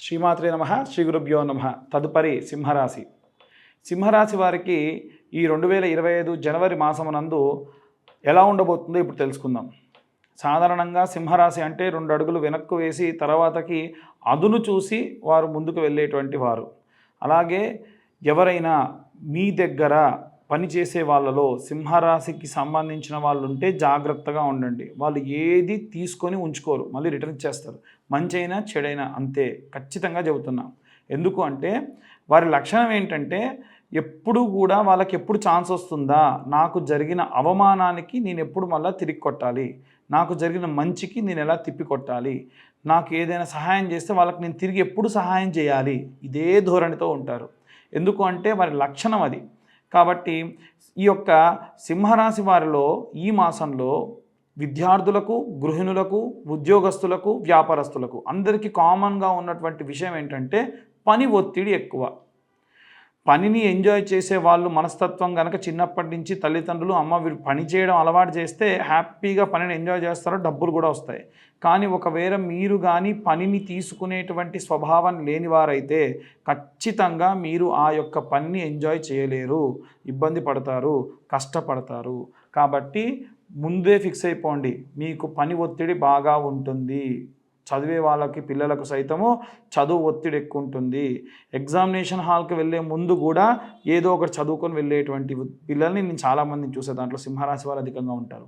శ్రీమాత్రే నమః, శ్రీ గురుభ్యో నమః. తదుపరి సింహరాశి. సింహరాశి వారికి ఈ 2025 జనవరి మాసమునందు ఎలా ఉండబోతుందో ఇప్పుడు తెలుసుకుందాం. సాధారణంగా సింహరాశి అంటే 2 అడుగులు వెనక్కు వేసి తర్వాతకి అదును చూసి వారు ముందుకు వెళ్ళేటువంటి వారు. అలాగే ఎవరైనా మీ దగ్గర పనిచేసే వాళ్ళలో సింహరాశికి సంబంధించిన వాళ్ళు ఉంటే జాగ్రత్తగా ఉండండి. వాళ్ళు ఏది తీసుకొని ఉంచుకోరు, మళ్ళీ రిటర్న్ ఇచ్చేస్తారు. మంచైనా చెడైనా అంతే, ఖచ్చితంగా చెబుతున్నా. ఎందుకు అంటే వారి లక్షణం ఏంటంటే ఎప్పుడు కూడా వాళ్ళకి ఎప్పుడు ఛాన్స్ వస్తుందా, నాకు జరిగిన అవమానానికి నేను ఎప్పుడు మళ్ళీ తిరిగి కొట్టాలి, నాకు జరిగిన మంచికి నేను ఎలా తిప్పి కొట్టాలి, నాకు ఏదైనా సహాయం చేస్తే వాళ్ళకి నేను తిరిగి ఎప్పుడు సహాయం చేయాలి, ఇదే ధోరణితో ఉంటారు. ఎందుకు అంటే వారి లక్షణం అది. కాబట్టి ఈ యొక్క సింహరాశి వారిలో ఈ మాసంలో విద్యార్థులకు, గృహిణులకు, ఉద్యోగస్తులకు, వ్యాపారస్తులకు అందరికీ కామన్గా ఉన్నటువంటి విషయం ఏంటంటే పని ఒత్తిడి ఎక్కువ. పనిని ఎంజాయ్ చేసే వాళ్ళు మనస్తత్వం కనుక చిన్నప్పటి నుంచి తల్లిదండ్రులు వీరు పని చేయడం అలవాటు చేస్తే హ్యాపీగా పనిని ఎంజాయ్ చేస్తారో, డబ్బులు కూడా వస్తాయి. కానీ ఒకవేళ మీరు కానీ పనిని తీసుకునేటువంటి స్వభావం లేనివారైతే ఖచ్చితంగా మీరు ఆ యొక్క పనిని ఎంజాయ్ చేయలేరు, ఇబ్బంది పడతారు, కష్టపడతారు. కాబట్టి ముందే ఫిక్స్ అయిపోండి, మీకు పని ఒత్తిడి బాగా ఉంటుంది. చదివే వాళ్ళకి, పిల్లలకు సైతము చదువు ఒత్తిడి ఎక్కువ ఉంటుంది. ఎగ్జామినేషన్ హాల్కి వెళ్ళే ముందు కూడా ఏదో ఒకటి చదువుకొని వెళ్ళేటువంటి పిల్లల్ని నేను చాలామందిని చూసే, దాంట్లో సింహరాశి వారు అధికంగా ఉంటారు.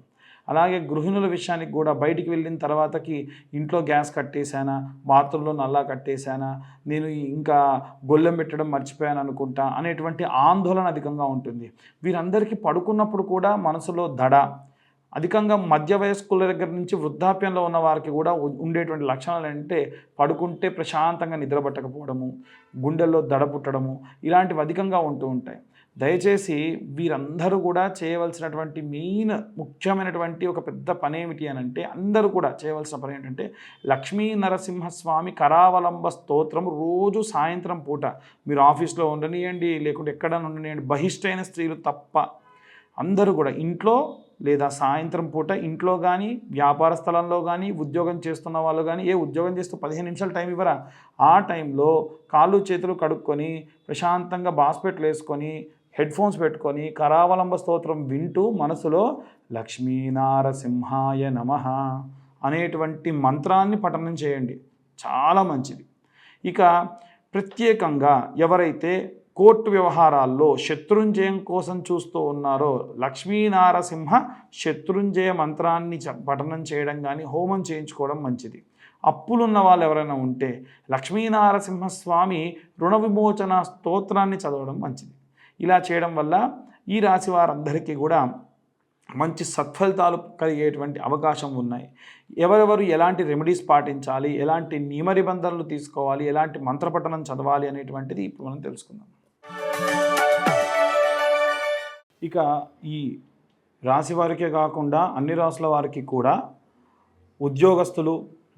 అలాగే గృహిణుల విషయానికి కూడా బయటికి వెళ్ళిన తర్వాతకి ఇంట్లో గ్యాస్ కట్టేశానా, బాత్రూంలో నల్లా కట్టేశానా, నేను ఇంకా గొల్లెం పెట్టడం మర్చిపోయాను అనుకుంటా అనేటువంటి ఆందోళన అధికంగా ఉంటుంది. వీరందరికీ పడుకున్నప్పుడు కూడా మనసులో దడ అధికంగా, మధ్య వయస్కుల దగ్గర నుంచి వృద్ధాప్యంలో ఉన్న వారికి కూడా ఉండేటువంటి లక్షణాలు అంటే పడుకుంటే ప్రశాంతంగా నిద్రపట్టకపోవడము, గుండెల్లో దడ పుట్టడము, ఇలాంటివి అధికంగా ఉంటూ ఉంటాయి. దయచేసి వీరందరూ కూడా చేయవలసినటువంటి ముఖ్యమైనటువంటి ఒక పెద్ద పని ఏమిటి అని అంటే, అందరూ కూడా చేయవలసిన పని ఏంటంటే లక్ష్మీ నరసింహస్వామి కరావలంబ స్తోత్రం రోజు సాయంత్రం పూట మీరు ఆఫీస్లో ఉండనియండి, లేకుంటే ఎక్కడైనా ఉండనియండి, బహిష్టైన స్త్రీలు తప్ప అందరూ కూడా ఇంట్లో లేదా సాయంత్రం పూట ఇంట్లో కానీ, వ్యాపార స్థలంలో కానీ, ఉద్యోగం చేస్తున్న వాళ్ళు కానీ, ఉద్యోగం చేస్తూ 15 నిమిషాలు టైం ఇవ్వరా, ఆ టైంలో కాళ్ళు చేతులు కడుక్కొని ప్రశాంతంగా బాస్పెట్లు వేసుకొని హెడ్ఫోన్స్ పెట్టుకొని కరావలంబ స్తోత్రం వింటూ మనసులో లక్ష్మీనారసింహాయ నమః అనేటువంటి మంత్రాన్ని పఠనం చేయండి, చాలా మంచిది. ఇక ప్రత్యేకంగా ఎవరైతే కోర్టు వ్యవహారాల్లో శత్రుంజయం కోసం చూస్తూ ఉన్నారో లక్ష్మీనారసింహ శత్రుంజయ మంత్రాన్ని పఠనం చేయడం కానీ, హోమం చేయించుకోవడం మంచిది. అప్పులున్న వాళ్ళు ఎవరైనా ఉంటే లక్ష్మీనారసింహస్వామి రుణ విమోచన స్తోత్రాన్ని చదవడం మంచిది. ఇలా చేయడం వల్ల ఈ రాశి వారందరికీ కూడా మంచి సత్ఫలితాలు కలిగేటువంటి అవకాశం ఉన్నాయి. ఎవరెవరు ఎలాంటి రెమెడీస్ పాటించాలి, ఎలాంటి నియమ నిబంధనలు తీసుకోవాలి, ఎలాంటి మంత్రపఠనం చదవాలి అనేటువంటిది ఇప్పుడు మనం తెలుసుకుందాం. ఇక ఈ రాశి వారికే కాకుండా అన్ని రాశుల వారికి కూడా ఉద్యోగస్తులు,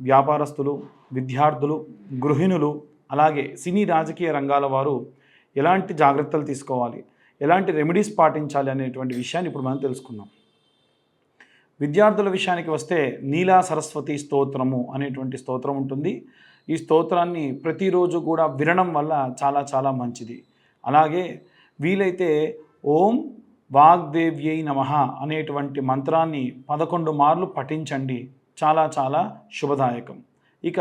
వ్యాపారస్తులు, విద్యార్థులు, గృహిణులు, అలాగే సినీ రాజకీయ రంగాల వారు ఎలాంటి జాగ్రత్తలు తీసుకోవాలి, ఎలాంటి రెమెడీస్ పాటించాలి అనేటువంటి విషయాన్ని ఇప్పుడు మనం తెలుసుకుందాం. విద్యార్థుల విషయానికి వస్తే నీలా సరస్వతి స్తోత్రము అనేటువంటి స్తోత్రం ఉంటుంది. ఈ స్తోత్రాన్ని ప్రతిరోజు కూడా వినడం వల్ల చాలా చాలా మంచిది. అలాగే వీలైతే ఓం వాగ్దేవ్యై నమః అనేటువంటి మంత్రాన్ని 11 మార్లు పఠించండి, చాలా చాలా శుభదాయకం. ఇక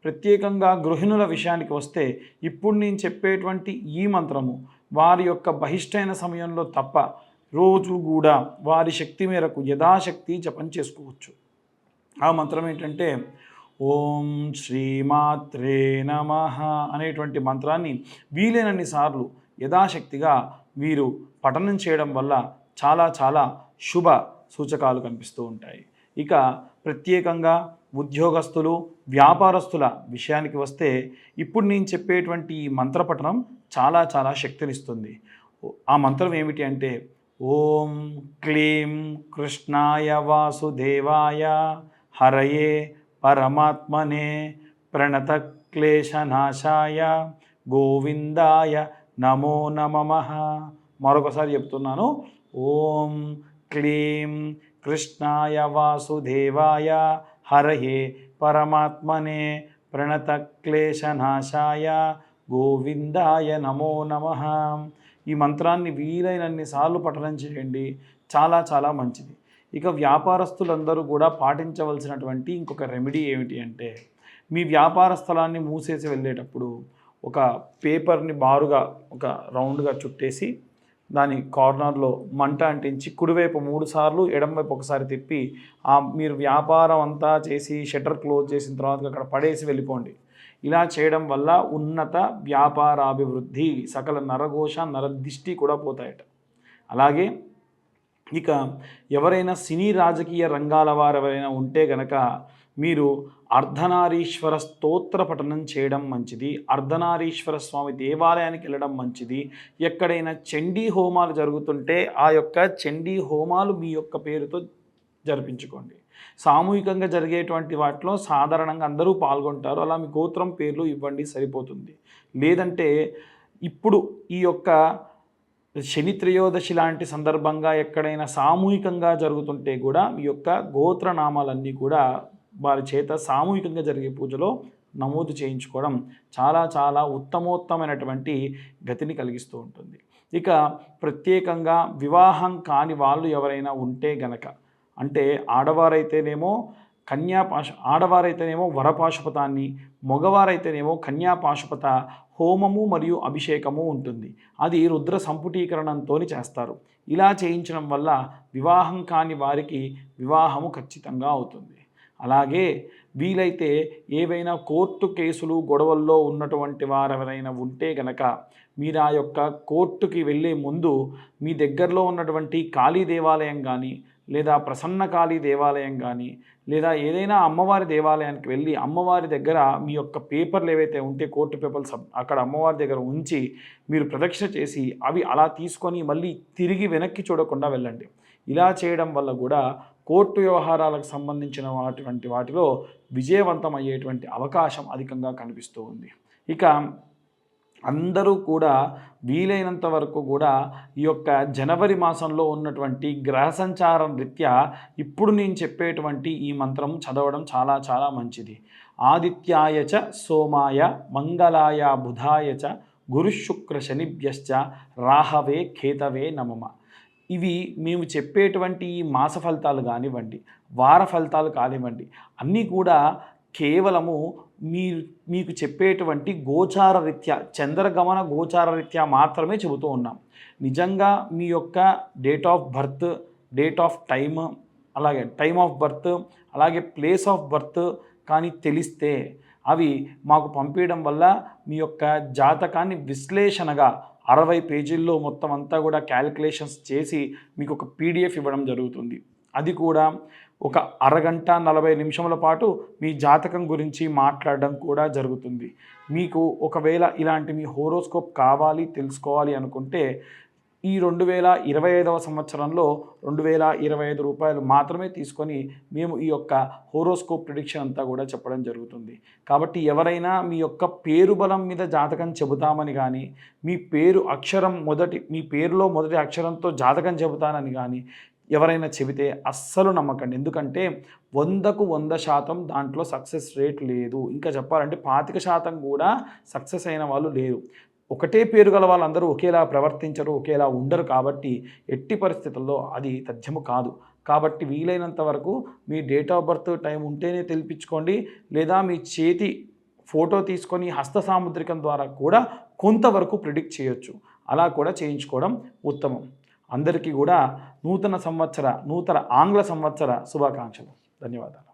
ప్రత్యేకంగా గృహిణుల విషయానికి వస్తే ఇప్పుడు నేను చెప్పేటువంటి ఈ మంత్రము వారి యొక్క బహిష్టైన సమయంలో తప్ప రోజు కూడా వారి శక్తి మేరకు యథాశక్తి జపం చేసుకోవచ్చు. ఆ మంత్రం ఏంటంటే ఓం శ్రీమాత్రే నమః అనేటువంటి మంత్రాన్ని వీలైనన్ని సార్లు యథాశక్తిగా వీరు పఠనం చేయడం వల్ల చాలా చాలా శుభ సూచకాలు కనిపిస్తూ ఉంటాయి. ఇక ప్రత్యేకంగా ఉద్యోగస్తులు, వ్యాపారస్తుల విషయానికి వస్తే ఇప్పుడు నేను చెప్పేటువంటి ఈ మంత్రపఠనం చాలా చాలా శక్తినిస్తుంది. ఆ మంత్రం ఏమిటి అంటే ఓం క్లీం కృష్ణాయ వాసుదేవాయ హరయే పరమాత్మనే ప్రణత క్లేశనాశాయ గోవిందాయ నమో నమః. మరొకసారి చెప్తున్నాను. ఓం క్లీం కృష్ణాయ వాసుదేవాయ హరయే పరమాత్మనే ప్రణతక్లేశనాశాయ గోవిందాయ నమో నమః. ఈ మంత్రాన్ని వీలైనన్ని సార్లు పఠనం చేయండి, చాలా చాలా మంచిది. ఇక వ్యాపారస్తులందరూ కూడా పాటించవలసినటువంటి ఇంకొక రెమెడీ ఏమిటి అంటే, మీ వ్యాపార స్థలాన్ని మూసేసి వెళ్ళేటప్పుడు ఒక పేపర్ని బారుగా ఒక రౌండ్గా చుట్టేసి దాని కార్నర్లో మంట అంటించి కుడివైపు 3 సార్లు ఎడమవైపు ఒకసారి తిప్పి మీరు వ్యాపారం అంతా చేసి షట్టర్ క్లోజ్ చేసిన తర్వాత అక్కడ పడేసి వెళ్ళిపోండి. ఇలా చేయడం వల్ల ఉన్నత వ్యాపారాభివృద్ధి, సకల నరఘోష నరదిష్టి కూడా పోతాయట. అలాగే ఇక ఎవరైనా సినీ రాజకీయ రంగాల వారు ఎవరైనా ఉంటే గనక మీరు అర్ధనారీశ్వర స్తోత్ర పఠనం చేయడం మంచిది. అర్ధనారీశ్వర స్వామి దేవాలయానికి వెళ్ళడం మంచిది. ఎక్కడైనా చండీ హోమాలు జరుగుతుంటే ఆ యొక్క చండీ హోమాలు మీ యొక్క పేరుతో జరిపించుకోండి. సామూహికంగా జరిగేటువంటి వాటిలో సాధారణంగా అందరూ పాల్గొంటారు, అలా మీ గోత్రం పేర్లు ఇవ్వండి, సరిపోతుంది. లేదంటే ఇప్పుడు ఈ యొక్క శని త్రయోదశి లాంటి సందర్భంగా ఎక్కడైనా సామూహికంగా జరుగుతుంటే కూడా మీ యొక్క గోత్రనామాలన్నీ కూడా వారి చేత సామూహికంగా జరిగే పూజలో నమోదు చేయించుకోవడం చాలా చాలా ఉత్తమోత్తమైనటువంటి గతిని కలిగిస్తూ ఉంటుంది. ఇక ప్రత్యేకంగా వివాహం కాని వాళ్ళు ఎవరైనా ఉంటే గనక, అంటే ఆడవారైతేనేమో ఆడవారైతేనేమో వరపాశుపతాన్ని, మగవారైతేనేమో కన్యాపాశుపత హోమము మరియు అభిషేకము ఉంటుంది. అది రుద్ర సంపుటీకరణంతో చేస్తారు. ఇలా చేయించడం వల్ల వివాహం కాని వారికి వివాహము ఖచ్చితంగా అవుతుంది. అలాగే వీలైతే ఏవైనా కోర్టు కేసులు గొడవల్లో ఉన్నటువంటి వారు ఎవరైనా ఉంటే గనక మీరు ఆ యొక్క కోర్టుకి వెళ్ళే ముందు మీ దగ్గరలో ఉన్నటువంటి కాళీ దేవాలయం కానీ, లేదా ప్రసన్న కాళీ దేవాలయం కానీ, లేదా ఏదైనా అమ్మవారి దేవాలయానికి వెళ్ళి అమ్మవారి దగ్గర మీ యొక్క పేపర్లు ఏవైతే ఉంటే కోర్టు పేపర్లు అక్కడ అమ్మవారి దగ్గర ఉంచి మీరు ప్రదక్షిణ చేసి అవి అలా తీసుకొని మళ్ళీ తిరిగి వెనక్కి చూడకుండా వెళ్ళండి. ఇలా చేయడం వల్ల కూడా కోర్టు వ్యవహారాలకు సంబంధించిన వాటిలో విజయవంతం అయ్యేటువంటి అవకాశం అధికంగా కనిపిస్తూ ఉంది. ఇక అందరూ కూడా వీలైనంత వరకు కూడా ఈ యొక్క జనవరి మాసంలో ఉన్నటువంటి గ్రహ సంచారం రీత్యా ఇప్పుడు నేను చెప్పేటువంటి ఈ మంత్రం చదవడం చాలా చాలా మంచిది. ఆదిత్యాయ చ సోమాయ మంగళాయ బుధాయ చ గురుశుక్ర శనిభ్యశ్చ రాహవే కేతవే నమః. ఇవి మేము చెప్పేటువంటి ఈ మాస ఫలితాలు కానివ్వండి, వార ఫలితాలు కానివ్వండి, అన్నీ కూడా కేవలము మీకు చెప్పేటువంటి గోచార రీత్యా, చంద్రగమన గోచార రీత్యా మాత్రమే చెబుతూ ఉన్నాం. నిజంగా మీ యొక్క date of birth, date of time, అలాగే టైమ్ ఆఫ్ బర్త్, అలాగే ప్లేస్ ఆఫ్ బర్త్ కానీ తెలిస్తే అవి మాకు పంపించడం వల్ల మీ యొక్క జాతకాన్ని విశ్లేషణగా 60 పేజీల్లో మొత్తం అంతా కూడా క్యాలిక్యులేషన్స్ చేసి మీకు ఒక PDF ఇవ్వడం జరుగుతుంది. అది కూడా ఒక అరగంట 40 నిమిషముల పాటు మీ జాతకం గురించి మాట్లాడడం కూడా జరుగుతుంది. మీకు ఒకవేళ ఇలాంటి మీ హోరోస్కోప్ కావాలి, తెలుసుకోవాలి అనుకుంటే ఈ 2025వ సంవత్సరంలో 2025 రూపాయలు మాత్రమే తీసుకొని మేము ఈ యొక్క హోరోస్కోప్ ప్రిడిక్షన్ అంతా కూడా చెప్పడం జరుగుతుంది. కాబట్టి ఎవరైనా మీ యొక్క పేరు బలం మీద జాతకం చెబుతామని కానీ, మీ పేరులో మొదటి అక్షరంతో జాతకం చెబుతానని కానీ ఎవరైనా చెబితే అస్సలు నమ్మకండి. ఎందుకంటే 100కు 100% దాంట్లో సక్సెస్ రేట్ లేదు. ఇంకా చెప్పాలంటే 25% కూడా సక్సెస్ అయిన వాళ్ళు లేరు. ఒకటే పేరు గల వాళ్ళందరూ ఒకేలా ప్రవర్తించరు, ఒకేలా ఉండరు. కాబట్టి ఎట్టి పరిస్థితుల్లో అది తథ్యము కాదు. కాబట్టి వీలైనంత వరకు మీ డేట్ ఆఫ్ బర్త్ టైం ఉంటేనే తెలిపించుకోండి, లేదా మీ చేతి ఫోటో తీసుకొని హస్త సాముద్రికం ద్వారా కూడా కొంతవరకు ప్రిడిక్ట్ చేయొచ్చు. అలా కూడా చేయించుకోవడం ఉత్తమం. అందరికీ కూడా నూతన ఆంగ్ల సంవత్సర శుభాకాంక్షలు. ధన్యవాదాలు.